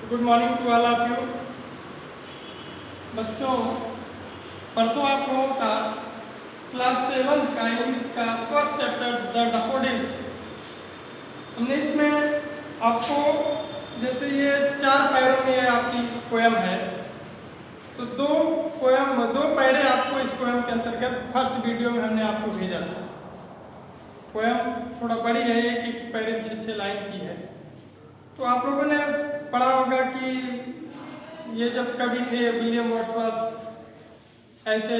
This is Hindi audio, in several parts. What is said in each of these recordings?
Good morning to all of you. बच्चों, परसों आप लोगों का क्लास 7 का इंग्लिश का फर्स्ट चैप्टर द डैफोडिल्स, हमने इसमें आपको जैसे ये 4 पैरों में आपकी पोयम है, तो दो पैरे आपको इस पोयम के अंतर्गत फर्स्ट वीडियो में हमने आपको भेजा था। पोयम थोड़ा बड़ी है, एक पैरे 6 लाइन की है। तो आप लोगों ने पढ़ा होगा कि ये जब कवि थे विलियम वर्ड्सवर्थ ऐसे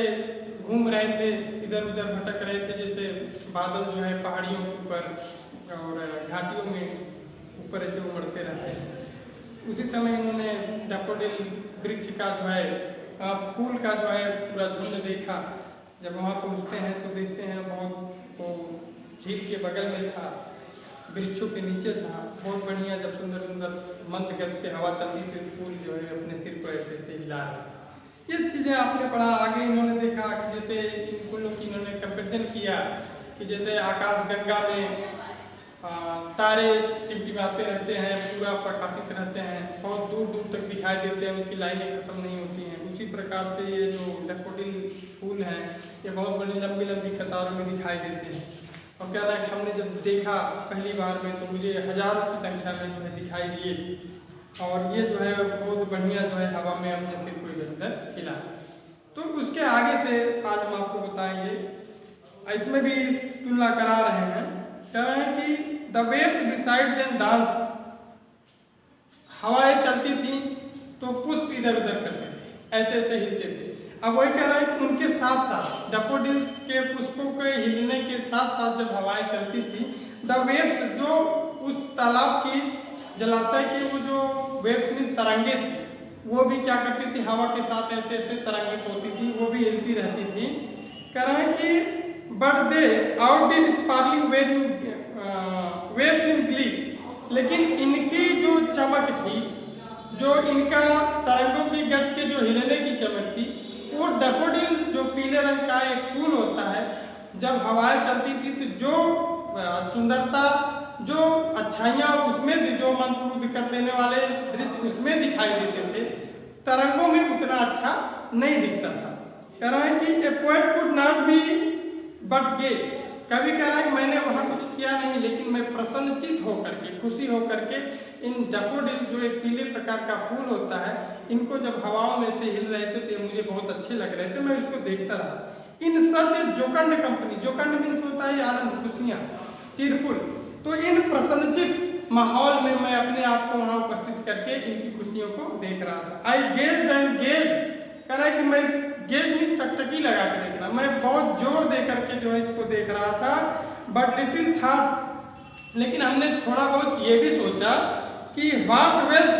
घूम रहे थे, इधर उधर भटक रहे थे, जैसे बादल जो है पहाड़ियों के ऊपर और घाटियों में ऊपर ऐसे उमड़ते रहते हैं। उसी समय इन्होंने डैफोडिल वृक्ष का जो है फूल का जो है पूरा झुंड देखा। जब वहाँ पहुँचते हैं तो देखते हैं बहुत वो झील के बगल में था, वृक्षों के नीचे था, बहुत बढ़िया। जब सुंदर सुंदर मंद गति से हवा चलती थी, फूल जो है अपने सिर को ऐसे ऐसे हिला रहे थे। ये चीज़ें आपने पढ़ा। आगे इन्होंने देखा कि जैसे इन फूलों की इन्होंने कंपेरिजन किया कि जैसे आकाश गंगा में तारे टिमटिमाते रहते हैं, पूरा प्रकाशित रहते हैं, बहुत दूर दूर तक दिखाई देते हैं, उनकी लाइनें खत्म नहीं होती हैं। उसी प्रकार से ये जो डैफोडिल फूल हैं ये बहुत बड़ी लंबी लंबी कतारों में दिखाई देते हैं। और कह रहा है कि हमने जब देखा पहली बार में तो मुझे हजारों की संख्या में जो है दिखाई दिए, और ये जो है बहुत बढ़िया जो है हवा में अपने सिर को इधर उधर हिला। तो उसके आगे से आज हम आपको बताएंगे, इसमें भी तुलना करा रहे हैं। कह रहे हैं कि the waves beside them dance, हवाएं चलती थी तो पुष्प इधर उधर करते थे, ऐसे ऐसे हिलते थे। अब वही कह रहा है कि उनके साथ साथ डैफोडिल्स के पुष्पों के हिलने के साथ साथ जब हवाएं चलती थी, द वेव्स, जो उस तालाब की जलाशय की वो जो वेव्स में तरंगे थी, वो भी क्या करती थी, हवा के साथ ऐसे ऐसे तरंगित होती थी, वो भी हिलती रहती थी। कह रहे हैं कि but they outdid sparkling waves in glee, लेकिन इनकी जो चमक थी, जो इनका तरंगों की गति के जो हिलने की चमक थी, वो डैफोडिल जो पीले रंग का एक फूल होता है, जब हवाएं चलती थी तो जो सुंदरता, जो अच्छाइयाँ उसमें, जो मंत्रमुग्ध कर देने वाले दृश्य उसमें दिखाई देते थे, तरंगों में उतना अच्छा नहीं दिखता था। कह रहा है कि a poet could not be but gay, कभी कह रहा है कि मैंने वहाँ कुछ किया नहीं, लेकिन मैं प्रसन्नचित होकर के, खुशी होकर के इन डैफोडिल जो एक पीले प्रकार का फूल होता है, इनको जब हवाओं में से हिल रहे थे तो मुझे बहुत अच्छे लग रहे थे, मैं उसको देखता रहा। इन सच जोकंड कंपनी, जोकंड मीन्स होता है आनंद, खुशियाँ, चीरफुल। तो इन प्रसन्नचित माहौल में मैं अपने आप को वहाँ उपस्थित करके इनकी खुशियों को देख रहा था। आई गेज एंड गेज, कह रहा है कि मैं गेज में टकटकी लगा के देखना, मैं बहुत जोर दे करके जो है इसको देख रहा था। बट लिटिल थॉट, लेकिन हमने थोड़ा बहुत ये भी सोचा कि what wealth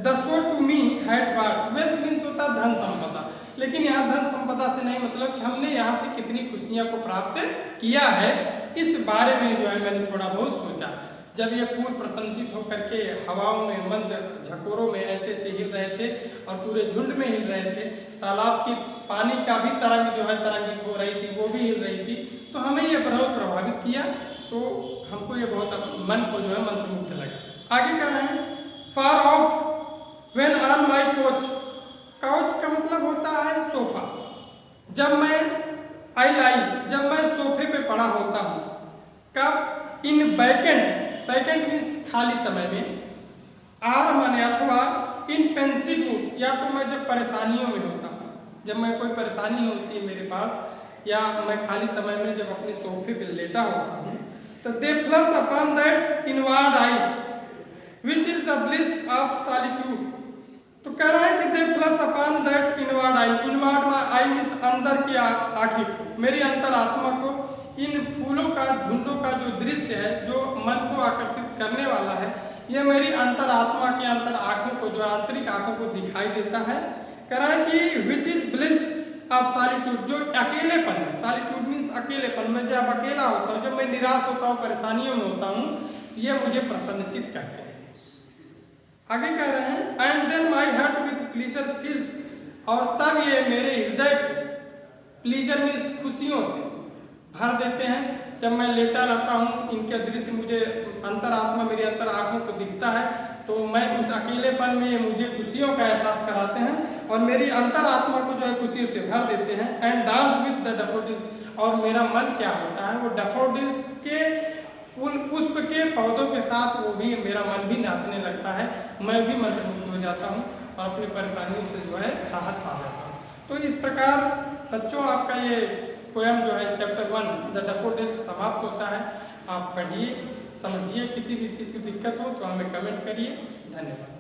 the show to me had what, wealth means होता धन संपदा, लेकिन यहाँ धन संपदा से नहीं मतलब कि हमने यहाँ से कितनी खुशियाँ को प्राप्त किया है, इस बारे में जो है मैंने थोड़ा बहुत सोचा। जब ये फूल प्रसन्नचित होकर के हवाओं में, मंद झकोरों में ऐसे ऐसे हिल रहे थे और पूरे झुंड में हिल रहे थे, तालाब की पानी का भी तरंग जो है तरंगित हो रही थी, वो भी हिल रही थी, तो हमें ये बहुत प्रभावित किया। तो हमको ये बहुत मन को जो है मंत्रमुग्ध लगा। आगे कह रहे हैं for oft when on my couch, couch का मतलब होता है सोफा, जब मैं जब मैं सोफे पे पड़ा होता हूँ, कब, इन बैकेंड, बैकेंड मीन्स खाली समय में, आर माने अथवा, इन पेंसिव, या तो मैं जब परेशानियों में होता हूँ, जब मैं कोई परेशानी होती है मेरे पास, या मैं खाली समय में जब अपने सोफे पे लेटा होता हूँ, तो they flash upon that inward eye which is the bliss of solitude. तो कह रहा है कि they flash upon that inward eye, inward में आई मीन्स अंदर की आंखें, मेरी अंतरात्मा को इन फूलों का, झुंडों का जो दृश्य है, जो मन को आकर्षित करने वाला है, ये मेरी अंतरात्मा के अंतर आंखों को, जो आंतरिक आंखों को दिखाई देता है। कह रहा है कि which is bliss of solitude, जो अकेलेपन है, सॉलिट्यूड मीन्स अकेलेपन, मैं जब अकेला होता हूँ, जब मैं निराश होता हूँ, परेशानियों में होता हूँ, ये मुझे प्रसन्नचित करते हैं। आगे कह रहे हैं and then my heart with pleasure fills, और तब ये मेरे हृदय को, प्लीजर मीन्स खुशियों से भर देते हैं। जब मैं लेटा रहता हूँ, इनके दृश्य मुझे, अंतरात्मा मेरी अंतर आँखों को दिखता है, तो मैं उस अकेलेपन में मुझे खुशियों का एहसास कराते हैं और मेरी अंतरात्मा को जो है खुशियों से भर देते हैं। And dance with the daffodils, और मेरा मन क्या होता है वो डैफोडिल्स के फूल पुष्प के पौधों के साथ वो भी मेरा मन भी नाचने लगता है, मैं भी मंत्रमुग्ध हो जाता हूँ और अपनी परेशानियों से जो है राहत पा जाता हूँ। तो इस प्रकार बच्चों आपका ये पोएम जो है चैप्टर 1 द डैफोडिल्स समाप्त होता है। आप पढ़िए, समझिए, किसी भी चीज़ की दिक्कत हो तो हमें कमेंट करिए। धन्यवाद।